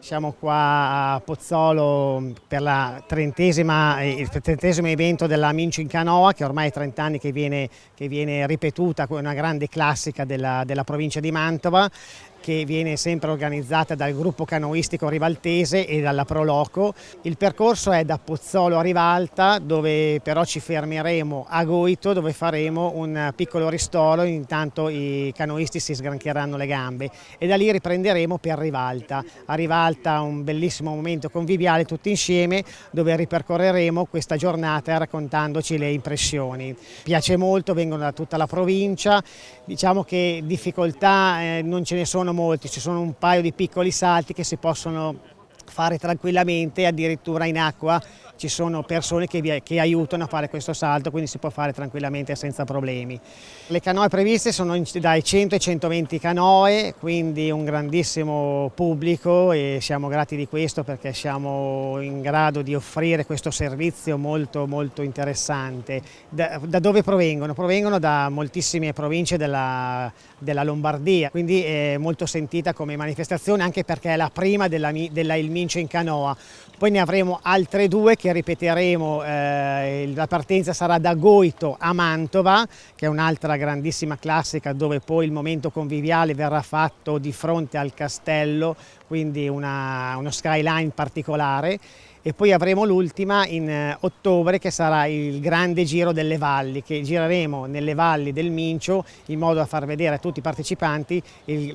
Siamo qua a Pozzolo per il 30° evento della Mincio in Canoa, che ormai è 30 anni che viene ripetuta, una grande classica della provincia di Mantova, che viene sempre organizzata dal gruppo canoistico rivaltese e dalla Proloco. Il percorso è da Pozzolo a Rivalta, dove però ci fermeremo a Goito, dove faremo un piccolo ristoro, intanto i canoisti si sgrancheranno le gambe, e da lì riprenderemo per Rivalta. A Rivalta un bellissimo momento conviviale tutti insieme, dove ripercorreremo questa giornata raccontandoci le impressioni. Piace molto, vengono da tutta la provincia, diciamo che difficoltà non ce ne sono molti, ci sono un paio di piccoli salti che si possono fare tranquillamente, addirittura in acqua ci sono persone che aiutano a fare questo salto, quindi si può fare tranquillamente senza problemi. Le canoe previste sono dai 100 ai 120 canoe, quindi un grandissimo pubblico, e siamo grati di questo perché siamo in grado di offrire questo servizio molto molto interessante. Da dove provengono? Provengono da moltissime province della Lombardia, quindi è molto sentita come manifestazione, anche perché è la prima della Il Mincio in Canoa. Poi ne avremo altre due che ripeteremo, la partenza sarà da Goito a Mantova, che è un'altra grandissima classica, dove poi il momento conviviale verrà fatto di fronte al castello, quindi uno skyline particolare. E poi avremo l'ultima in ottobre, che sarà il grande giro delle valli, che gireremo nelle valli del Mincio in modo da far vedere a tutti i partecipanti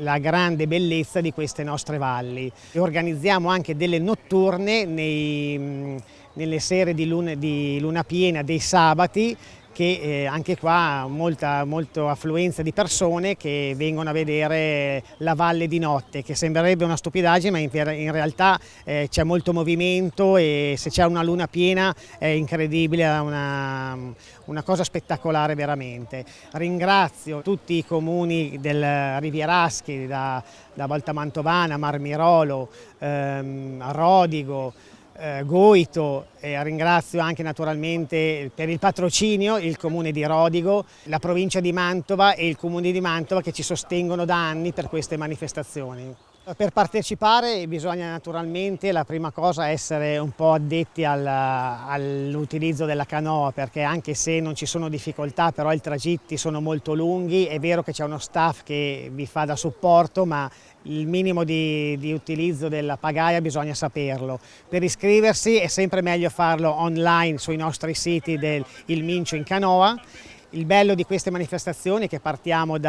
la grande bellezza di queste nostre valli. E organizziamo anche delle notturne nelle sere di luna piena dei sabati, che anche qua molta affluenza di persone che vengono a vedere la valle di notte, che sembrerebbe una stupidaggine, ma in realtà c'è molto movimento, e se c'è una luna piena è incredibile, è una cosa spettacolare veramente. Ringrazio tutti i comuni del Rivieraschi, da Volta Mantovana, Marmirolo, Rodigo, Goito, e ringrazio anche naturalmente per il patrocinio il comune di Rodigo, la provincia di Mantova e il comune di Mantova, che ci sostengono da anni per queste manifestazioni. Per partecipare bisogna naturalmente, la prima cosa, essere un po' addetti all'utilizzo della canoa, perché anche se non ci sono difficoltà, però i tragitti sono molto lunghi. È vero che c'è uno staff che vi fa da supporto, ma il minimo di utilizzo della pagaia bisogna saperlo. Per iscriversi è sempre meglio farlo online sui nostri siti del Il Mincio in Canoa. Il bello di queste manifestazioni è che partiamo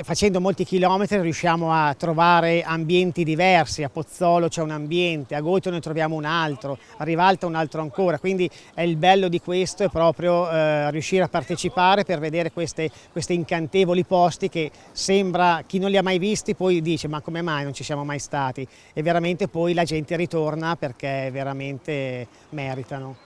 facendo molti chilometri, riusciamo a trovare ambienti diversi. A Pozzolo c'è un ambiente, a Goito ne troviamo un altro, a Rivalta un altro ancora, quindi il bello di questo è proprio riuscire a partecipare per vedere questi incantevoli posti, che sembra, chi non li ha mai visti poi dice: ma come mai non ci siamo mai stati? E veramente poi la gente ritorna perché veramente meritano.